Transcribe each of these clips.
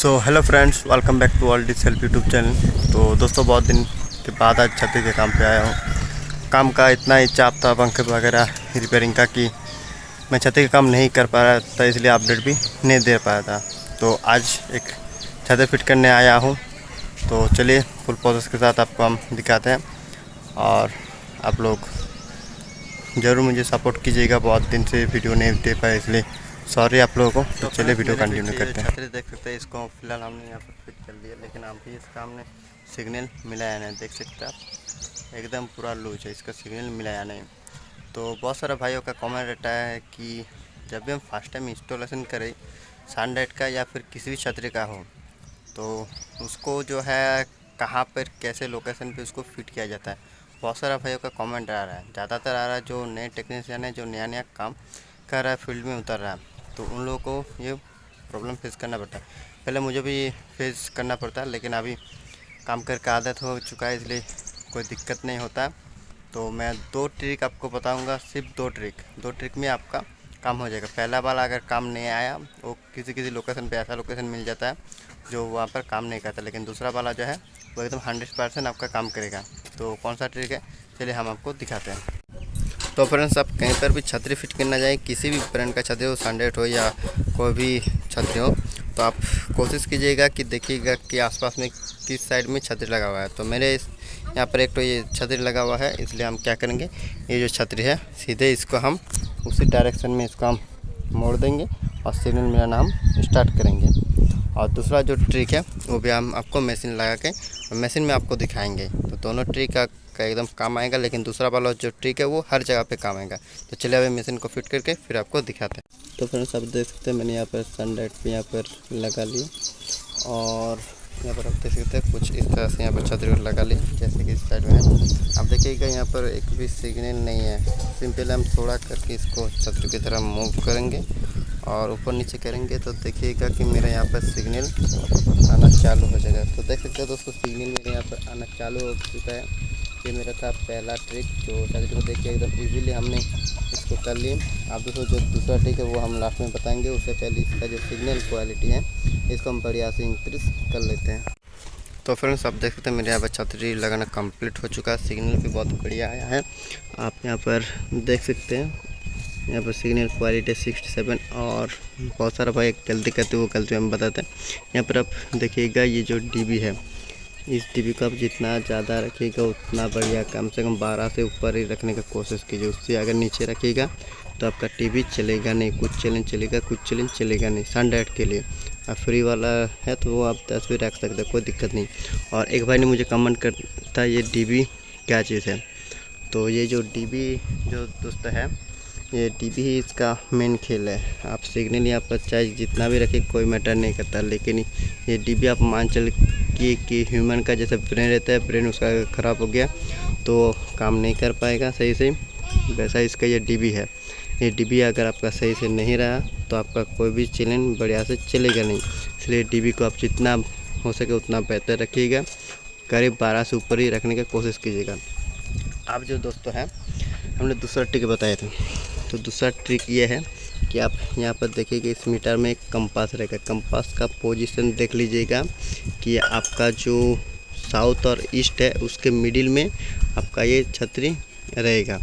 Hello friends, welcome back to all this help YouTube channel. तो दोस्तों, बहुत दिन के बाद आज छतरी के काम पे आया हूँ। काम का इतना ही चाप था पंखे वगैरह रिपेयरिंग का कि मैं छतरी का काम नहीं कर पा रहा था, इसलिए अपडेट भी नहीं दे पाया था। तो आज एक छतरी फिट करने आया हूँ। तो चलिए फुल प्रोसेस के साथ आपको हम दिखाते हैं और आप लोग ज़रूर मुझे सपोर्ट कीजिएगा। बहुत दिन से वीडियो नहीं दे पाए, इसलिए सॉरी आप लोगों को। तो चलिए वीडियो कंटिन्यू करते हैं। छतरी देख सकते हैं, इसको फिलहाल हमने यहाँ पर फिट कर दिया, लेकिन अभी इसका हमने सिग्नल मिलाया नहीं। देख सकते हैं आप, एकदम पूरा लूज है, इसका सिग्नल मिलाया नहीं। तो बहुत सारे भाइयों का कमेंट रहता है कि जब भी हम फर्स्ट टाइम इंस्टॉलेशन करें सनलाइट का या फिर किसी भी छतरी का हो, तो उसको जो है कहाँ पर कैसे लोकेशन पे उसको फिट किया जाता है। बहुत सारा भाइयों का कमेंट आ रहा है, ज़्यादातर आ रहा है जो नए टेक्नीशियन है, जो नया नया काम कर रहा है, फील्ड में उतर रहा है, तो उन लोगों को ये प्रॉब्लम फेस करना पड़ता है। पहले मुझे भी फेस करना पड़ता है, लेकिन अभी काम करके आदत हो चुका है, इसलिए कोई दिक्कत नहीं होता। तो मैं 2 ट्रिक आपको बताऊंगा, सिर्फ 2 ट्रिक में आपका काम हो जाएगा। पहला वाला अगर काम नहीं आया, वो किसी लोकेशन पे ऐसा लोकेशन मिल जाता है जो वहाँ पर काम नहीं करता, लेकिन दूसरा वाला जो है वो एकदम 100% आपका काम करेगा। तो कौन सा ट्रिक है, चलिए हम आपको दिखाते हैं। तो फ्रेंड्स, आप कहीं पर भी छतरी फिट करना जाए, किसी भी ब्रांड का छतरी हो, सनलाइट हो या कोई भी छतरी हो, तो आप कोशिश कीजिएगा कि देखिएगा कि आसपास में किस साइड में छतरी लगा हुआ है। तो मेरे यहाँ पर एक तो ये छतरी लगा हुआ है, इसलिए हम क्या करेंगे, ये जो छतरी है सीधे इसको हम उसी डायरेक्शन में इसको हम मोड़ देंगे और सिग्नल मिलाना हम स्टार्ट करेंगे। और दूसरा जो ट्रिक है वो भी हम आपको मशीन लगा के मशीन में आपको दिखाएंगे। तो दोनों ट्रिक का एकदम काम आएगा, लेकिन दूसरा वाला जो ट्रिक है वो हर जगह पे काम आएगा। तो चलिए अभी मशीन को फिट करके फिर आपको दिखाते हैं। तो फ्रेंड्स, आप देख सकते हैं मैंने यहाँ पर सनलाइट पे यहाँ पर लगा ली, और यहाँ पर आप देख सकते हैं कुछ इस तरह से यहाँ पर छतरी लगा ली, जैसे कि इस साइड में है। आप देखिएगा यहाँ पर एक भी सिग्नल नहीं है। सिंपल हम थोड़ा करके इसको छतरी की तरह मूव करेंगे और ऊपर नीचे करेंगे, तो देखिएगा कि मेरा यहाँ पर सिग्नल आना चालू हो जाएगा। तो देख सकते हैं दोस्तों, सिग्नल मेरे यहाँ पर आना चालू हो चुका है। ये मेरा था पहला ट्रिक, जो छतरी को देखिए एकदम इजीली हमने इसको कर लिए। आप दोस्तों जो दूसरा ट्रिक है वो हम लास्ट में बताएंगे, उससे पहले इसका जो सिग्नल क्वालिटी है इसको हम बढ़िया से इंक्रीज कर लेते हैं। तो फ्रेंड्स, आप देख सकते हैं मेरे यहाँ पर छतरी लगाना कंप्लीट हो चुका है। सिग्नल भी बहुत बढ़िया आया है, आप यहाँ पर देख सकते हैं। यहाँ पर सिग्नल क्वालिटी 67, और बहुत सारा भाई गलती करते वो गलती हम बताते हैं। यहाँ पर आप देखिएगा, ये जो डीबी है, इस डीबी को आप जितना ज़्यादा रखिएगा उतना बढ़िया। कम से कम 12 से ऊपर ही रखने का कोशिश कीजिए। उससे अगर नीचे रखिएगा तो आपका टीवी चलेगा नहीं, कुछ चैलेंज चलेगा, कुछ चैलेंज चलेगा नहीं। सनलाइट के लिए अब फ्री वाला है तो वो आप 10 भी रख सकते हैं, कोई दिक्कत नहीं। और एक भाई ने मुझे कमेंट करता ये डीबी क्या चीज़ है। तो ये जो डीबी जो दोस्त है, ये डीबी ही इसका मेन खेल है। आप सिग्नल यहाँ पर चाहे जितना भी रखें कोई मैटर नहीं करता, लेकिन ये डीबी आप मान चल कि ह्यूमन का जैसे ब्रेन रहता है, ब्रेन उसका ख़राब हो गया तो काम नहीं कर पाएगा सही से, वैसा इसका ये डीबी है। ये डीबी अगर आपका सही से नहीं रहा तो आपका कोई भी चैलेंज बढ़िया से चलेगा नहीं। इसलिए डीबी को आप जितना हो सके उतना बेहतर रखिएगा, करीब 12 से ऊपर ही रखने की कोशिश कीजिएगा। आप जो दोस्तों हैं, हमने दूसरा ट्रिक बताए थे। तो दूसरा ट्रिक ये है कि आप यहाँ पर देखिएगा, इस मीटर में एक कंपास रहेगा। कंपास का पोजीशन देख लीजिएगा कि आपका जो साउथ और ईस्ट है उसके मिडिल में आपका ये छतरी रहेगा।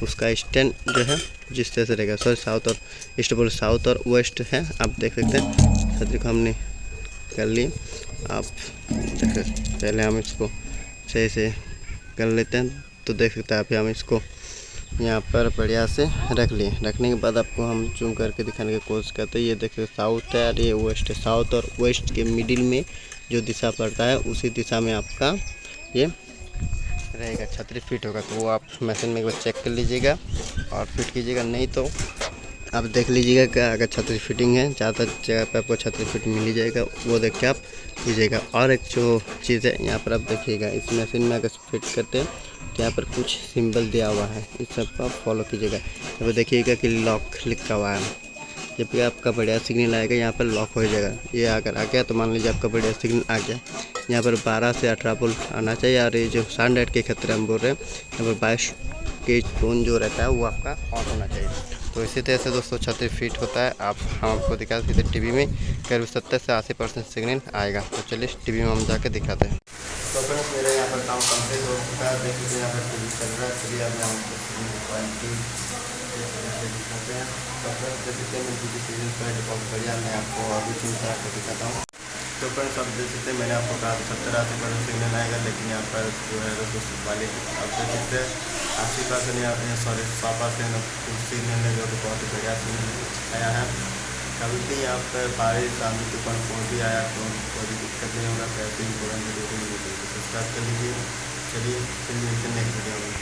उसका स्टैंड जो है जिस तरह से रहेगा, सॉरी साउथ और ईस्ट बोले, साउथ और वेस्ट है। आप देख सकते हैं छतरी को हमने कर ली। आप पहले हम इसको सही से कर लेते हैं। तो देख सकते हैं आप, हम इसको यहाँ पर बढ़िया से रख लिए। रखने के बाद आपको हम जूम करके दिखाने की कोशिश करते हैं। ये देखिए साउथ है और ये वेस्ट है। साउथ और वेस्ट के मिडिल में जो दिशा पड़ता है उसी दिशा में आपका ये रहेगा, छतरी फिट होगा। तो वो आप मशीन में एक बार चेक कर लीजिएगा और फिट कीजिएगा। नहीं तो आप देख लीजिएगा कि अगर छतरी फिटिंग है, ज़्यादा जगह पर आपको छतरी फिट मिल ही जाएगा, वो देख के आप कीजिएगा। और एक जो चीज़ है यहाँ पर आप देखिएगा, इस मशीन में अगर फिट करते हैं तो यहाँ पर कुछ सिंबल दिया हुआ है, इस सब को आप फॉलो कीजिएगा। यहाँ पर देखिएगा कि लॉक लिखा हुआ है। जब भी आपका बढ़िया सिग्नल आएगा यहाँ पर लॉक हो जाएगा। ये अगर आ गया तो मान लीजिए आपका बढ़िया सिग्नल आ गया। यहाँ पर 12 से 18 वोल्ट आना चाहिए। और ये जो सनलाइट के खतरे हम बोल रहे हैं, यहाँ पर 22 के टोन जो रहता है वो आपका ऑन होना चाहिए। तो इसी तरह से दोस्तों छतरी फिट होता है। हम आपको दिखा सकते टीवी में करीब 70 से 80% सिग्नल आएगा। तो चलिए टीवी में हम जाके दिखाते हैं। तो फ्रेंड्स मेरे यहाँ पर काम कंप्लीट हो चुका है। देख लीजिए यहाँ पर टीवी चल रहा है। चलिए अब यहाँ क्वालिटी दिखाते हैं। तो फ्रेंड्स जैसे कि मैं टीवी बहुत बढ़िया मैं आपको अभी चिंता आपको दिखाता हूँ। तो फ्रेंड्स अब देख सकते हैं मैंने आपको कहा 70-80% सिग्नल आएगा, लेकिन यहाँ पर जो है दोस्तों क्वालिटी आप देख सकते हैं 80% या सॉरी 100% सिग्नल है, जो कि बहुत ही बढ़िया सिग्नल आया है। कभी भी यहाँ पर बारिश आंधी तूफान कोई भी आया तो कोई दिक्कत नहीं होगा। कैसे भी सब्सक्राइब कर लीजिए। चलिए फिर मिलते हैं नेक्स्ट वीडियो में।